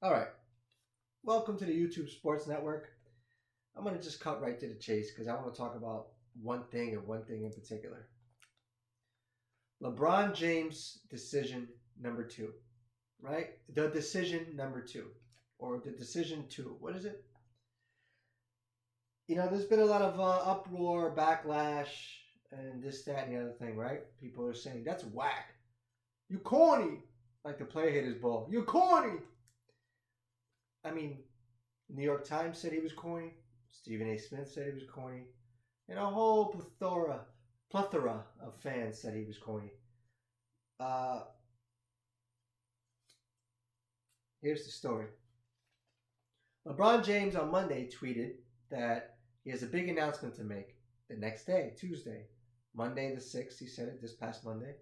All right. Welcome to the YouTube Sports Network. I'm going to just cut right to the chase because I want to talk about one thing and one thing in particular. LeBron James decision number 2, right? The decision number 2, or the decision 2. What is it? There's been a lot of uproar, backlash, and this, that, and the other thing, right? People are saying, that's whack. You corny. Like the player hit his ball. You corny. I mean, New York Times said he was corny. Stephen A. Smith said he was corny. And a whole plethora of fans said he was corny. Here's the story. LeBron James on Monday tweeted that he has a big announcement to make the next day, Tuesday. Monday the 6th, he said it this past Monday.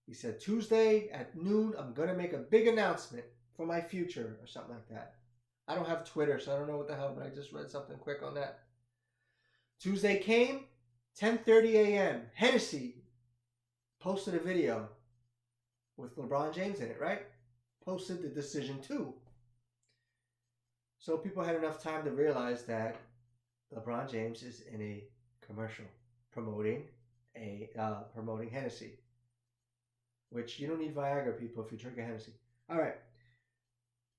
He said, Tuesday at noon, I'm going to make a big announcement for my future or something like that. I don't have Twitter, so I don't know what the hell, but I just read something quick on that. Tuesday came, 10:30 a.m. Hennessey posted a video with LeBron James in it, right? Posted the decision 2. So people had enough time to realize that LeBron James is in a commercial promoting Hennessey. Which you don't need Viagra, people, if you drink a Hennessey. All right.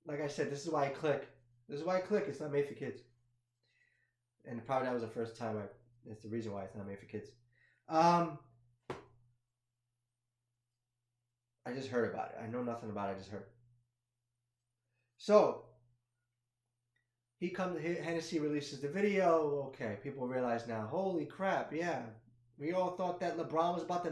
Like I said, this is why I click. This is why I click. It's not made for kids. And probably that was the first time it's the reason why it's not made for kids. I just heard about it. I know nothing about it. I just heard. So, Hennessey releases the video. Okay, people realize now, holy crap, yeah. We all thought that LeBron was about to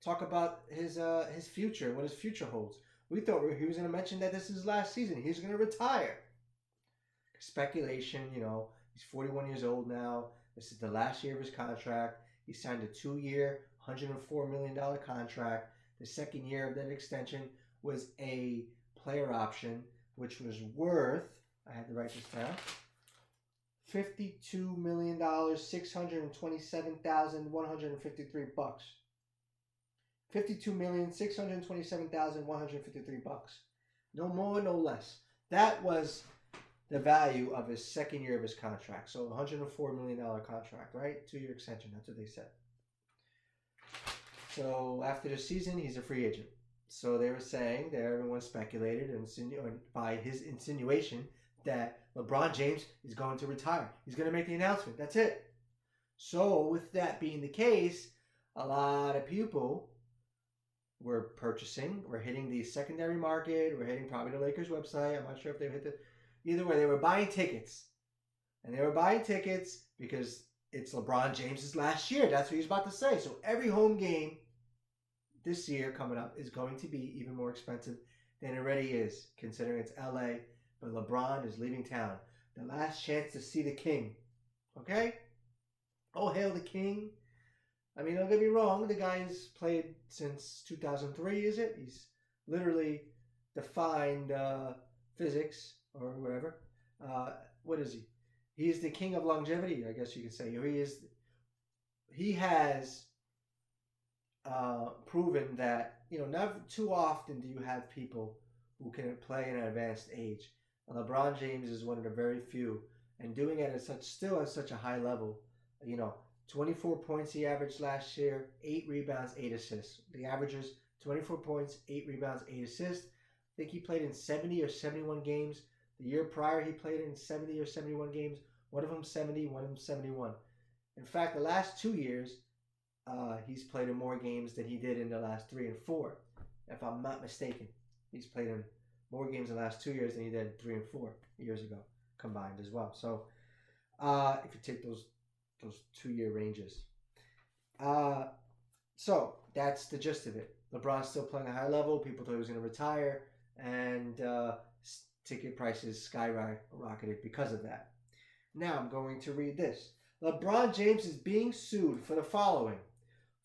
talk about his future, what his future holds. We thought he was going to mention that this is his last season. He's going to retire. Speculation, he's 41 years old now. This is the last year of his contract. He signed a 2-year, $104 million contract. The second year of that extension was a player option, which was worth, I had to write this down, $52,627,153. $52,627,153. No more, no less. That was the value of his second year of his contract. So $104 million contract, right? 2-year extension. That's what they said. So after the season, he's a free agent. So they were saying that everyone speculated and by his insinuation that LeBron James is going to retire. He's going to make the announcement. That's it. So with that being the case, a lot of people were hitting the secondary market, we're hitting probably the Lakers website. I'm not sure if they hit either way, they were buying tickets. And they were buying tickets because it's LeBron James's last year. That's what he's about to say. So every home game this year coming up is going to be even more expensive than it already is, considering it's LA, but LeBron is leaving town. The last chance to see the king. Okay? Oh, hail the king. I mean, don't get me wrong, the guy's played since 2003, is it? He's literally defined physics or whatever. What is he? He's the king of longevity, I guess you could say. He has proven that, not too often do you have people who can play in an advanced age. And LeBron James is one of the very few, and doing it still at such a high level. 24 points he averaged last year, 8 rebounds, 8 assists. The average is 24 points, 8 rebounds, 8 assists. I think he played in 70 or 71 games. The year prior, he played in 70 or 71 games. One of them 70, one of them 71. In fact, the last 2 years, he's played in more games than he did in the last 3 and 4. If I'm not mistaken, he's played in more games in the last 2 years than he did 3 and 4 years ago combined as well. So if you take those 2-year ranges. So that's the gist of it. LeBron's still playing at a high level. People thought he was going to retire, and ticket prices skyrocketed because of that. Now I'm going to read this. LeBron James is being sued for the following: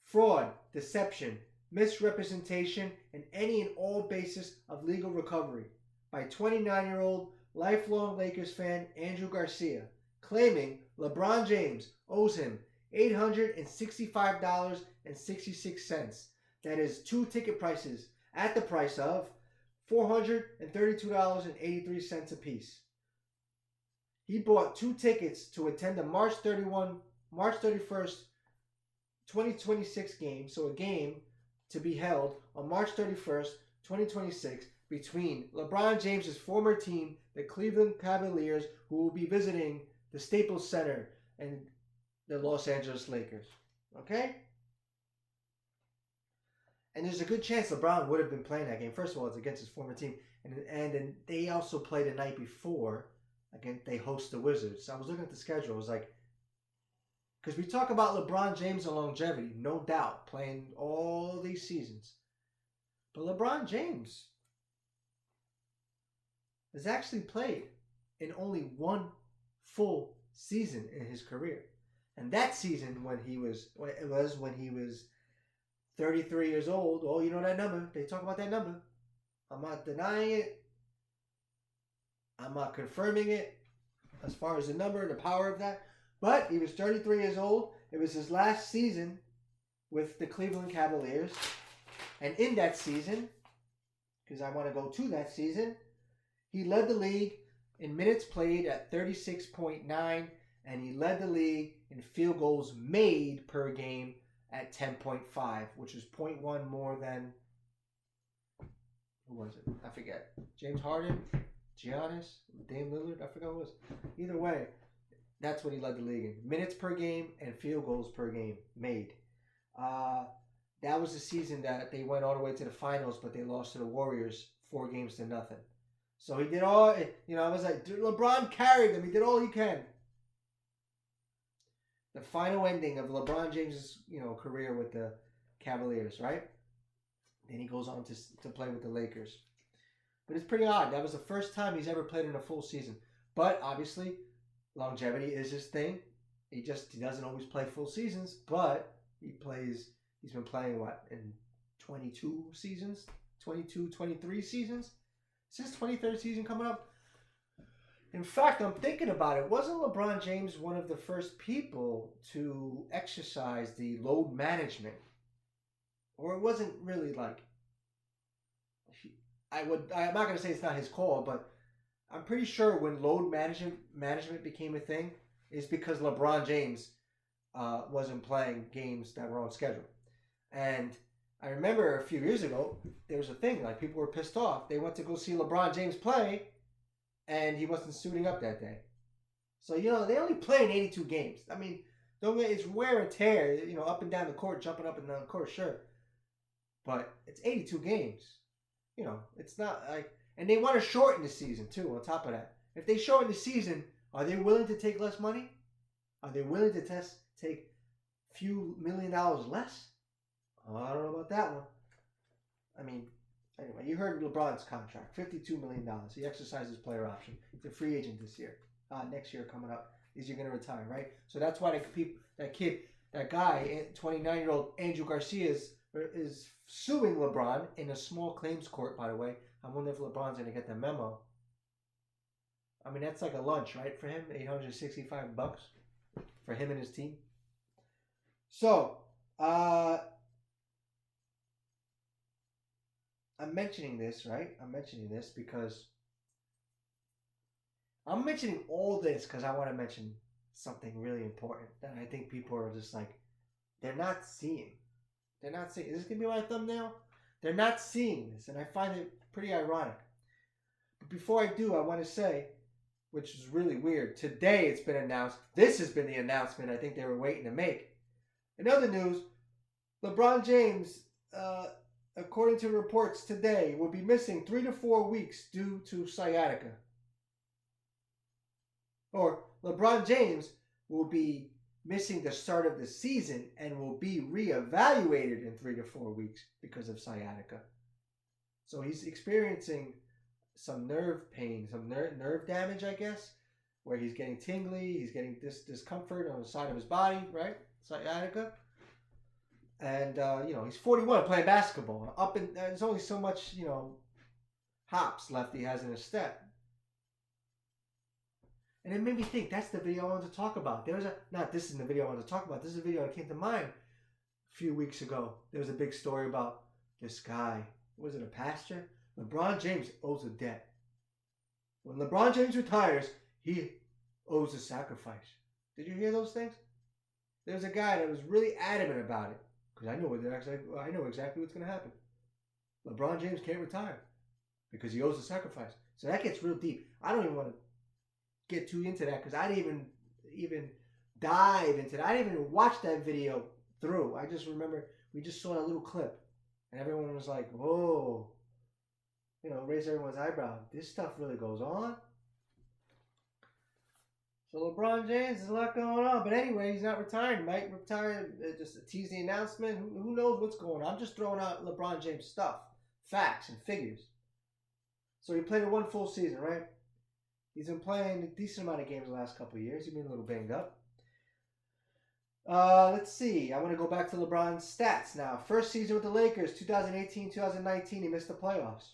fraud, deception, misrepresentation, and any and all basis of legal recovery by 29-year-old lifelong Lakers fan Andrew Garcia, claiming LeBron James owes him $865.66. That is 2 ticket prices at the price of $432.83 a piece. He bought 2 tickets to attend the March 31st, 2026 game. So a game to be held on March 31st, 2026 between LeBron James's former team, the Cleveland Cavaliers, who will be visiting the Staples Center, and the Los Angeles Lakers. Okay? And there's a good chance LeBron would have been playing that game. First of all, it's against his former team. And they also play the night before. Again, they host the Wizards. So I was looking at the schedule. I was like, because we talk about LeBron James and longevity, no doubt, playing all these seasons. But LeBron James has actually played in only one full season in his career. And that season when he was 33 years old. Oh, you know that number. They talk about that number. I'm not denying it. I'm not confirming it as far as the number and the power of that. But he was 33 years old. It was his last season with the Cleveland Cavaliers. And in that season, because I want to go to that season, he led the league in minutes played at 36.9, and he led the league in field goals made per game at 10.5, which is 0.1 more than, who was it? I forget. James Harden, Giannis, Dame Lillard, I forgot who it was. Either way, that's what he led the league in. Minutes per game and field goals per game made. That was the season that they went all the way to the finals, but they lost to the Warriors 4-0. So he did all, I was like, LeBron carried them. He did all he can. The final ending of LeBron James' career with the Cavaliers, right? Then he goes on to play with the Lakers. But it's pretty odd. That was the first time he's ever played in a full season. But obviously, longevity is his thing. He doesn't always play full seasons, but he's been playing in 22 seasons? 23 seasons? Is his 23rd season coming up? In fact, I'm thinking about it. Wasn't LeBron James one of the first people to exercise the load management? Or it wasn't really like... I'm not going to say it's not his call, but I'm pretty sure when load management became a thing, is because LeBron James wasn't playing games that were on schedule. And I remember a few years ago, there was a thing, like people were pissed off. They went to go see LeBron James play, and he wasn't suiting up that day. So, they only play in 82 games. I mean, it's wear and tear, up and down the court, jumping up and down the court, sure. But it's 82 games. It's not like... And they want to shorten the season, too, on top of that. If they shorten the season, are they willing to take less money? Are they willing to take a few $1 million less? I don't know about that one. I mean, anyway, you heard LeBron's contract, $52 million. He exercised his player option. He's a free agent this year. Next year coming up, is he going to retire, right? So that's why that guy, 29-year-old Andrew Garcia is suing LeBron in a small claims court, by the way. I wonder if LeBron's going to get the memo. I mean, that's like a lunch, right, for him? $865 for him and his team. So, I'm mentioning this, right? I'm mentioning this because I'm mentioning all this because I want to mention something really important that I think people are just like, they're not seeing. They're not seeing. Is this going to be my thumbnail? They're not seeing this, and I find it pretty ironic. But before I do, I want to say, which is really weird, today it's been announced. This has been the announcement I think they were waiting to make. In other news, LeBron James, according to reports today, will be missing 3 to 4 weeks due to sciatica. Or LeBron James will be missing the start of the season and will be reevaluated in 3 to 4 weeks because of sciatica. So he's experiencing some nerve pain, some nerve damage, I guess, where he's getting tingly, he's getting discomfort on the side of his body, right? Sciatica. And, he's 41 playing basketball. There's only so much, hops left he has in his step. And it made me think, that's the video I wanted to talk about. This isn't the video I wanted to talk about. This is a video that came to mind a few weeks ago. There was a big story about this guy. Was it a pastor? LeBron James owes a debt. When LeBron James retires, he owes a sacrifice. Did you hear those things? There's a guy that was really adamant about it because I know exactly what's going to happen. LeBron James can't retire because he owes a sacrifice. So that gets real deep. I don't even want to get too into that because I didn't even dive into that. I didn't even watch that video through. I just remember we just saw a little clip and everyone was like, whoa, raise everyone's eyebrow. This stuff really goes on. So LeBron James, there's a lot going on. But anyway, he's not retiring. Might retire, just a teasing announcement. Who knows what's going on? I'm just throwing out LeBron James stuff, facts and figures. So he played one full season, right? He's been playing a decent amount of games the last couple of years. He's been a little banged up. Let's see. I want to go back to LeBron's stats now. First season with the Lakers, 2018-2019, he missed the playoffs.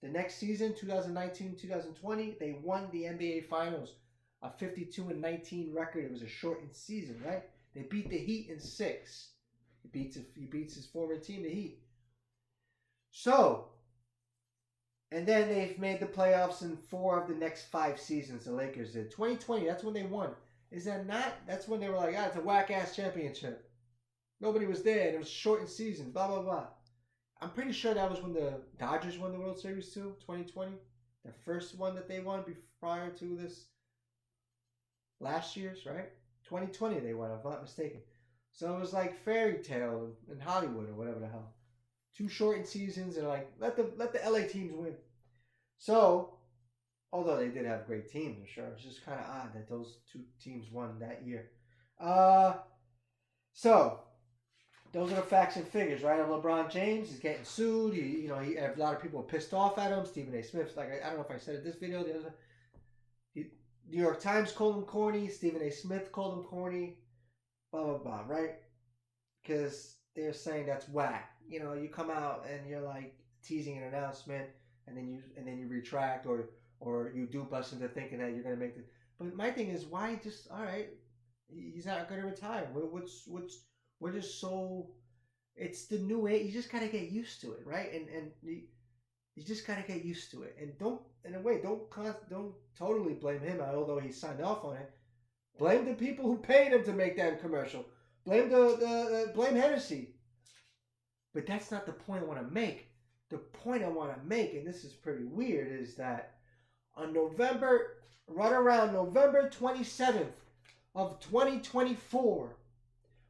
The next season, 2019-2020, they won the NBA Finals. A 52-19 record. It was a shortened season, right? They beat the Heat in 6. He beats his former team, the Heat. So, and then they've made the playoffs in 4 of the next 5 seasons. The Lakers did. 2020, that's when they won. Is that not? That's when they were like, it's a whack-ass championship. Nobody was there, and it was a shortened season, blah, blah, blah. I'm pretty sure that was when the Dodgers won the World Series too, 2020. The first one that they won prior to this last year's, right? 2020 they won, if I'm not mistaken. So it was like fairy tale in Hollywood or whatever the hell. 2 shortened seasons and like let the LA teams win. So, although they did have great teams, I'm sure, it's just kind of odd that those 2 teams won that year. So those are the facts and figures, right? Of LeBron James, he's getting sued. He a lot of people are pissed off at him. Stephen A. Smith's like, I don't know if I said it this video. New York Times called him corny. Stephen A. Smith called him corny. Blah, blah, blah, right? Because they're saying that's whack. You come out and you're like teasing an announcement and then you retract or you dupe us into thinking that you're going to make the... But my thing is, why just, all right, he's not going to retire. We're just so... It's the new age. You just got to get used to it, right? And you just got to get used to it. And don't totally blame him, although he signed off on it. Blame the people who paid him to make that commercial. Blame blame Hennessey. But that's not the point I want to make. The point I want to make, and this is pretty weird, is that on right around November 27th of 2024,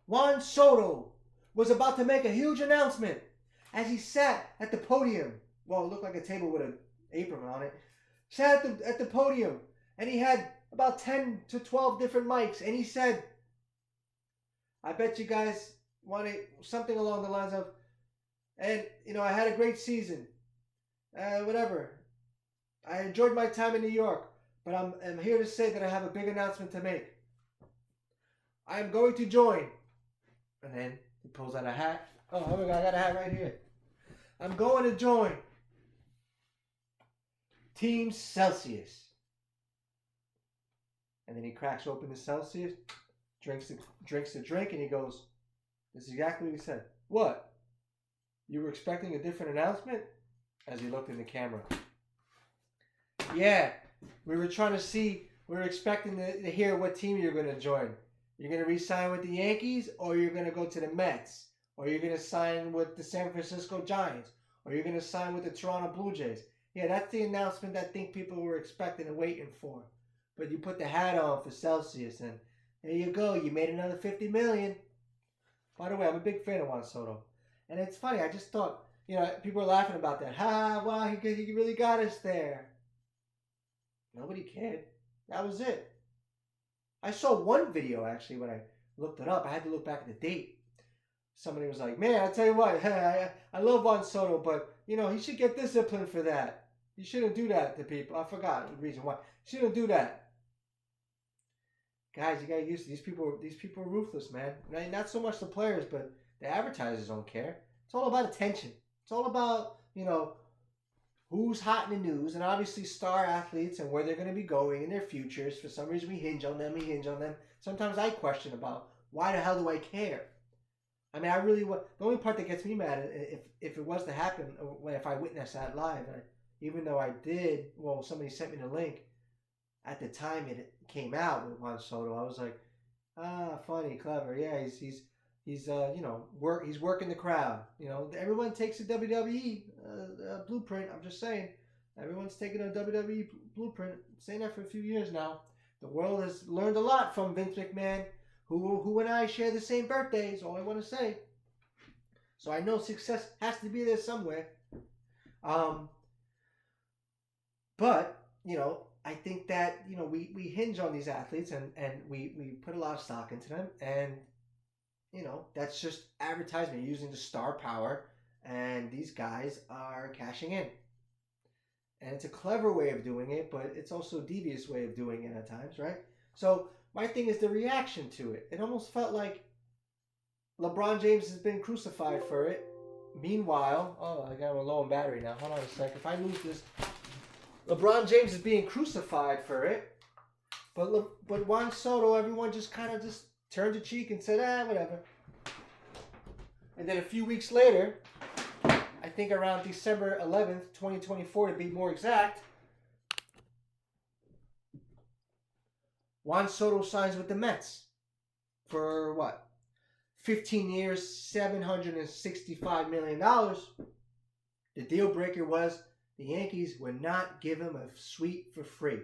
Juan Soto was about to make a huge announcement as he sat at the podium. Well, it looked like a table with an apron on it. Sat at the podium, and he had about 10 to 12 different mics, and he said, I bet you guys wanted something along the lines of, and, I had a great season. Whatever. I enjoyed my time in New York, but I'm here to say that I have a big announcement to make. I am going to join. And then he pulls out a hat. Oh my God, I got a hat right here. I'm going to join Team Celsius. And then he cracks open the Celsius, drinks the drink, and he goes, this is exactly what he said. What? You were expecting a different announcement? As he looked in the camera. Yeah, we were expecting to hear what team you're going to join. You're going to re-sign with the Yankees, or you're going to go to the Mets, or you're going to sign with the San Francisco Giants, or you're going to sign with the Toronto Blue Jays. Yeah, that's the announcement I think people were expecting and waiting for. But you put the hat on for Celsius, and there you go. You made another $50 million. By the way, I'm a big fan of Juan Soto. And it's funny, I just thought, people were laughing about that. Wow, he really got us there. Nobody cared. That was it. I saw one video, actually, when I looked it up. I had to look back at the date. Somebody was like, man, I tell you what, I love Juan Soto, but, he should get disciplined for that. You shouldn't do that to people. I forgot the reason why. You shouldn't do that. Guys, you got to use these people. These people are ruthless, man. Not so much the players, but the advertisers don't care. It's all about attention. It's all about, who's hot in the news, and obviously star athletes and where they're going to be going in their futures. For some reason, we hinge on them. Sometimes I question about, why the hell do I care? I mean, I really the only part that gets me mad is if it was to happen, or if I witnessed that live, even though I did, well, somebody sent me the link at the time it came out with Juan Soto. I was like, funny, clever, yeah, he's he's working the crowd. Everyone takes a WWE blueprint. I'm just saying, everyone's taking a WWE blueprint. I'm saying that for a few years now. The world has learned a lot from Vince McMahon, who and I share the same birthday, is all I want to say. So I know success has to be there somewhere. But, I think that, we hinge on these athletes and we put a lot of stock into them. And, that's just advertisement using the star power. And these guys are cashing in. And it's a clever way of doing it, but it's also a devious way of doing it at times, right? So my thing is the reaction to it. It almost felt like LeBron James has been crucified for it. Meanwhile, I got a low on battery now. Hold on a sec. If I lose this, LeBron James is being crucified for it. But Juan Soto, everyone just kind of just turned a cheek and said, whatever. And then a few weeks later, I think around December 11th, 2024 to be more exact, Juan Soto signs with the Mets for what? 15 years, $765 million. The deal breaker was the Yankees would not give him a suite for free.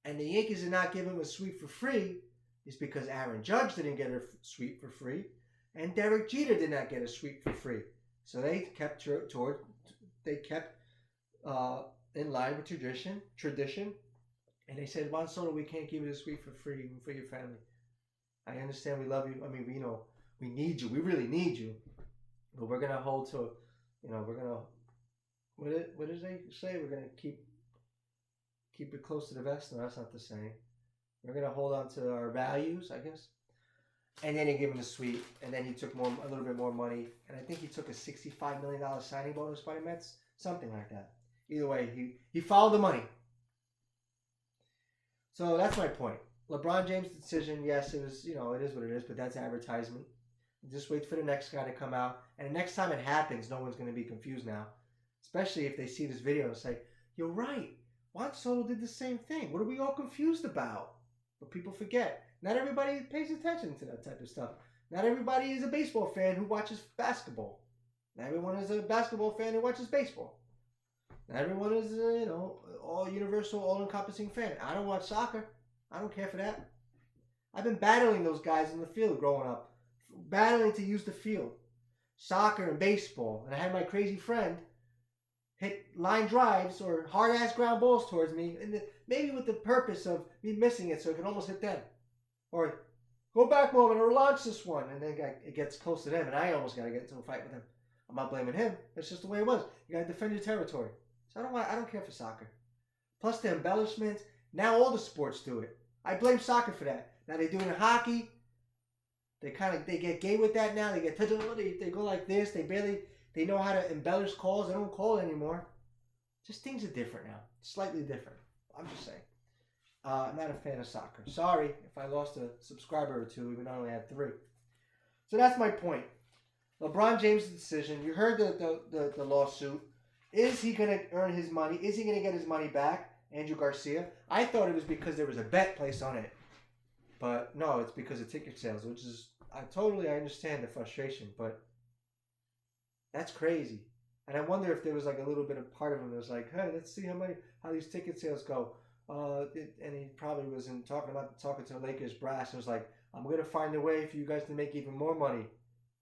And the Yankees did not give him a suite for free is because Aaron Judge didn't get a suite for free and Derek Jeter did not get a suite for free. So they kept in line with tradition, and they said, Juan Soto, we can't give you a suite for free for your family. I understand, we love you. I mean, we need you. We really need you, but we're gonna hold to, we're gonna. What does they say? We're gonna keep it close to the vest. No, that's not the saying. We're gonna hold on to our values, I guess. And then he gave him the suite, and then he took a little bit more money, and I think he took a $65 million signing bonus by the Mets, something like that. Either way, he followed the money. So that's my point. LeBron James' decision, yes, it was, it is what it is, but that's advertisement. Just wait for the next guy to come out, and the next time it happens, no one's going to be confused now, especially if they see this video and say, "You're right, Juan Soto did the same thing. What are we all confused about?" But people forget. Not everybody pays attention to that type of stuff. Not everybody is a baseball fan who watches basketball. Not everyone is a basketball fan who watches baseball. Not everyone is all universal, all-encompassing fan. I don't watch soccer. I don't care for that. I've been battling those guys in the field growing up. Battling to use the field. Soccer and baseball. And I had my crazy friend hit line drives or hard-ass ground balls towards me, and maybe with the purpose of me missing it so it could almost hit them. Or go back moment or launch this one, and then it gets close to them, and I almost got to get into a fight with them. I'm not blaming him. That's just the way it was. You got to defend your territory. So I don't care for soccer. Plus the embellishments. Now all the sports do it. I blame soccer for that. Now they do it in hockey. They get gay with that now. They get touched. They go like this. They know how to embellish calls. They don't call it anymore. Just things are different now. Slightly different. I'm just saying. I'm not a fan of soccer. Sorry if I lost a subscriber or two, even though I only had 3. So that's my point. LeBron James' decision. You heard the lawsuit. Is he going to earn his money? Is he going to get his money back? Andrew Garcia. I thought it was because there was a bet placed on it. But no, it's because of ticket sales, which is, I understand the frustration, but that's crazy. And I wonder if there was like a little bit of part of him that was like, hey, let's see how these ticket sales go. And he probably was talking to the Lakers brass. It was like, I'm going to find a way for you guys to make even more money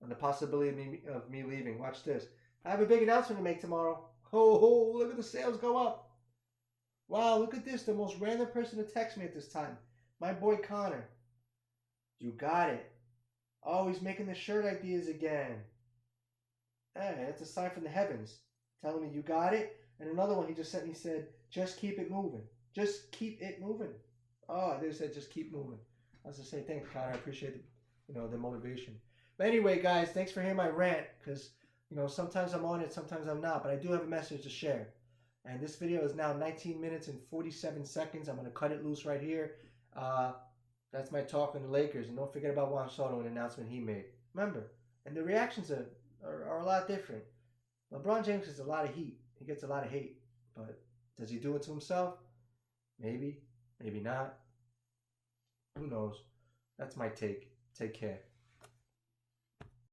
on the possibility of me leaving. Watch this. I have a big announcement to make tomorrow. Oh, look at the sales go up. Wow, look at this. The most random person to text me at this time. My boy Connor. You got it. Oh, he's making the shirt ideas again. Hey, that's a sign from the heavens. Telling me you got it. And another one he just sent me said, just keep it moving. Just keep it moving. Oh, they said just keep moving. I was just saying, thanks, Connor. I appreciate the motivation. But anyway, guys, thanks for hearing my rant. Because, sometimes I'm on it, sometimes I'm not. But I do have a message to share. And this video is now 19 minutes and 47 seconds. I'm going to cut it loose right here. That's my talk on the Lakers. And don't forget about Juan Soto and the announcement he made. Remember, and the reactions are a lot different. LeBron James gets a lot of heat. He gets a lot of hate. But does he do it to himself? Maybe. Maybe not. Who knows? That's my take. Take care.